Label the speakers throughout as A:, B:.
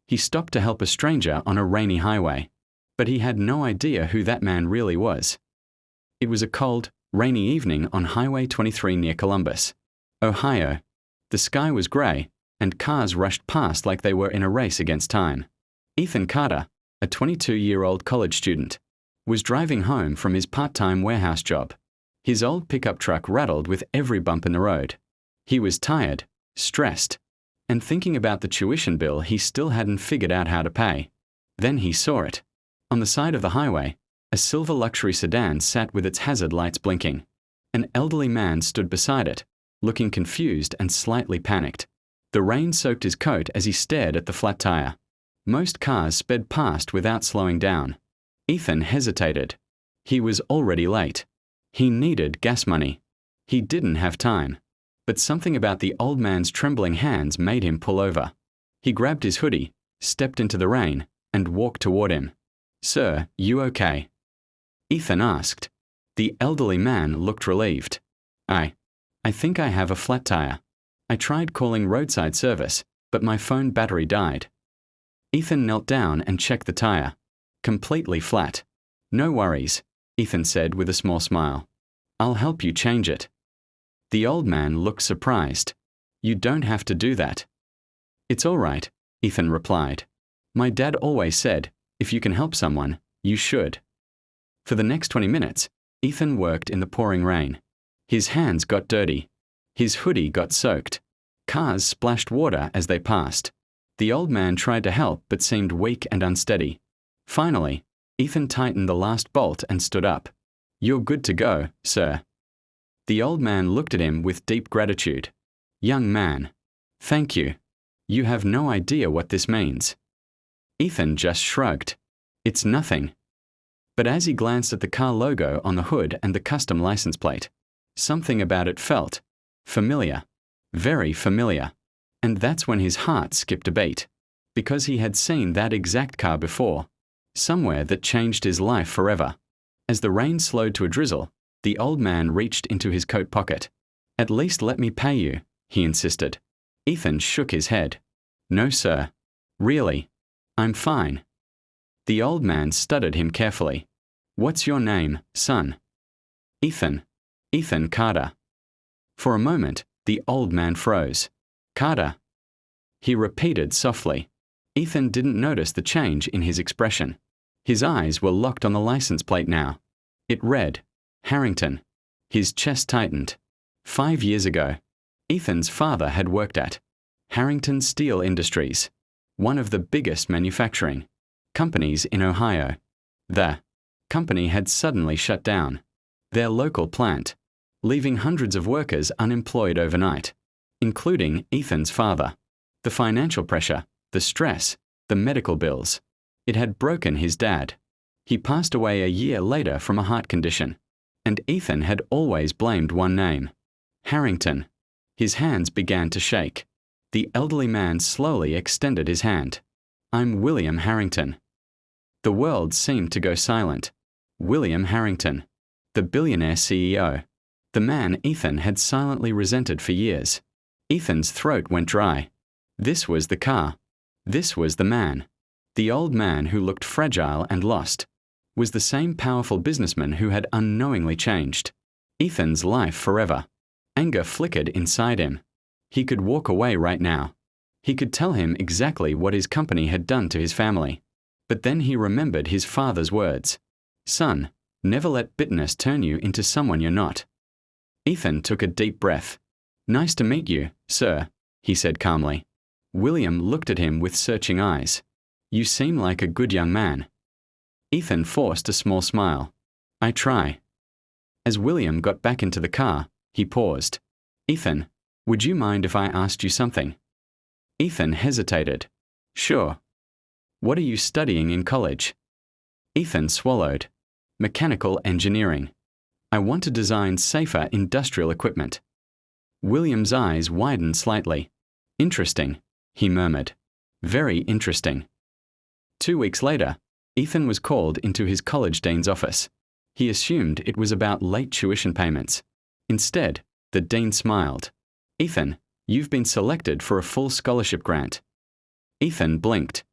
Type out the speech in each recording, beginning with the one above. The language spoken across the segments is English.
A: He stopped to help a stranger on a rainy highway, but he had no idea who that man really was. It was a cold, rainy evening on Highway 23 near Columbus, Ohio. The sky was gray, and cars rushed past like they were in a race against time. Ethan Carter, a 22-year-old college student, was driving home from his part-time warehouse job. His old pickup truck rattled with every bump in the road. He was tired, stressed, and thinking about the tuition bill he still hadn't figured out how to pay. Then he saw it. On the side of the highway, a silver luxury sedan sat with its hazard lights blinking. An elderly man stood beside it, looking confused and slightly panicked. The rain soaked his coat as he stared at the flat tire. Most cars sped past without slowing down. Ethan hesitated. He was already late. He needed gas money. He didn't have time. But something about the old man's trembling hands made him pull over. He grabbed his hoodie, stepped into the rain, and walked toward him. "Sir, you okay?" Ethan asked. The elderly man looked relieved. I think I have a flat tire. I tried calling roadside service, but my phone battery died." Ethan knelt down and checked the tire. Completely flat. "No worries," Ethan said with a small smile. "I'll help you change it." The old man looked surprised. "You don't have to do that." "It's all right," Ethan replied. "My dad always said, if you can help someone, you should." For the next 20 minutes, Ethan worked in the pouring rain. His hands got dirty. His hoodie got soaked. Cars splashed water as they passed. The old man tried to help but seemed weak and unsteady. Finally, Ethan tightened the last bolt and stood up. "You're good to go, sir." The old man looked at him with deep gratitude. "Young man, thank you. You have no idea what this means." Ethan just shrugged. "It's nothing." But as he glanced at the car logo on the hood and the custom license plate, something about it felt familiar, very familiar. And that's when his heart skipped a beat, because he had seen that exact car before, somewhere that changed his life forever. As the rain slowed to a drizzle, the old man reached into his coat pocket. "At least let me pay you," he insisted. Ethan shook his head. "No, sir. Really. I'm fine." The old man studied him carefully. "What's your name, son?" Ethan Carter." For a moment, the old man froze. "Carter," he repeated softly. Ethan didn't notice the change in his expression. His eyes were locked on the license plate now. It read, Harrington. His chest tightened. 5 years ago, Ethan's father had worked at Harrington Steel Industries, one of the biggest manufacturing companies in Ohio. The company had suddenly shut down their local plant, leaving hundreds of workers unemployed overnight, including Ethan's father. The financial pressure, the stress, the medical bills. It had broken his dad. He passed away a year later from a heart condition, and Ethan had always blamed one name, Harrington. His hands began to shake. The elderly man slowly extended his hand. "I'm William Harrington." The world seemed to go silent. William Harrington, the billionaire CEO. The man Ethan had silently resented for years. Ethan's throat went dry. This was the car. This was the man. The old man who looked fragile and lost was the same powerful businessman who had unknowingly changed Ethan's life forever. Anger flickered inside him. He could walk away right now. He could tell him exactly what his company had done to his family. But then he remembered his father's words. "Son, never let bitterness turn you into someone you're not." Ethan took a deep breath. "Nice to meet you, sir," he said calmly. William looked at him with searching eyes. "You seem like a good young man." Ethan forced a small smile. "I try." As William got back into the car, he paused. "Ethan, would you mind if I asked you something?" Ethan hesitated. "Sure." "What are you studying in college?" Ethan swallowed. "Mechanical engineering. I want to design safer industrial equipment." William's eyes widened slightly. "Interesting," he murmured. "Very interesting." 2 weeks later, Ethan was called into his college dean's office. He assumed it was about late tuition payments. Instead, the dean smiled. "Ethan, you've been selected for a full scholarship grant." Ethan blinked.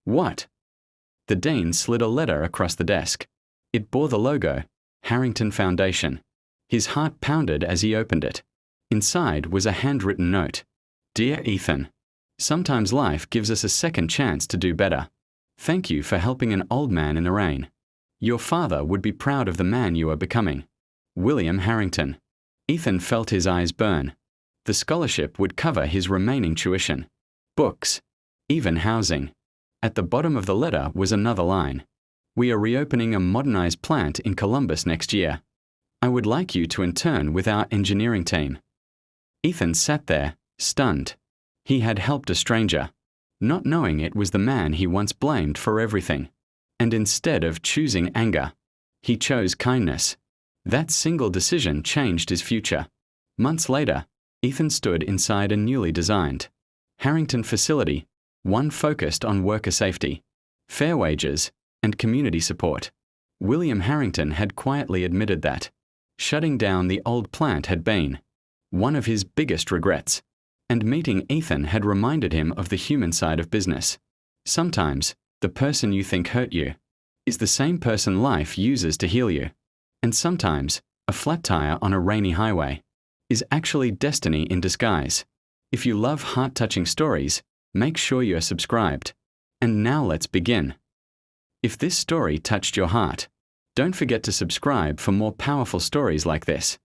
A: What? The dean slid a letter across the desk. It bore the logo, Harrington Foundation. His heart pounded as he opened it. Inside was a handwritten note. Dear Ethan, sometimes life gives us a second chance to do better. Thank you for helping an old man in the rain. Your father would be proud of the man you are becoming. William Harrington. Ethan felt his eyes burn. The scholarship would cover his remaining tuition, books, even housing. At the bottom of the letter was another line. We are reopening a modernized plant in Columbus next year. I would like you to intern with our engineering team. Ethan sat there, stunned. He had helped a stranger, not knowing it was the man he once blamed for everything. And instead of choosing anger, he chose kindness. That single decision changed his future. Months later, Ethan stood inside a newly designed Harrington facility, one focused on worker safety, fair wages, and community support. William Harrington had quietly admitted that shutting down the old plant had been one of his biggest regrets, and meeting Ethan had reminded him of the human side of business. Sometimes, the person you think hurt you is the same person life uses to heal you. And sometimes, a flat tire on a rainy highway is actually destiny in disguise. If you love heart-touching stories, make sure you are subscribed. And now let's begin. If this story touched your heart, don't forget to subscribe for more powerful stories like this.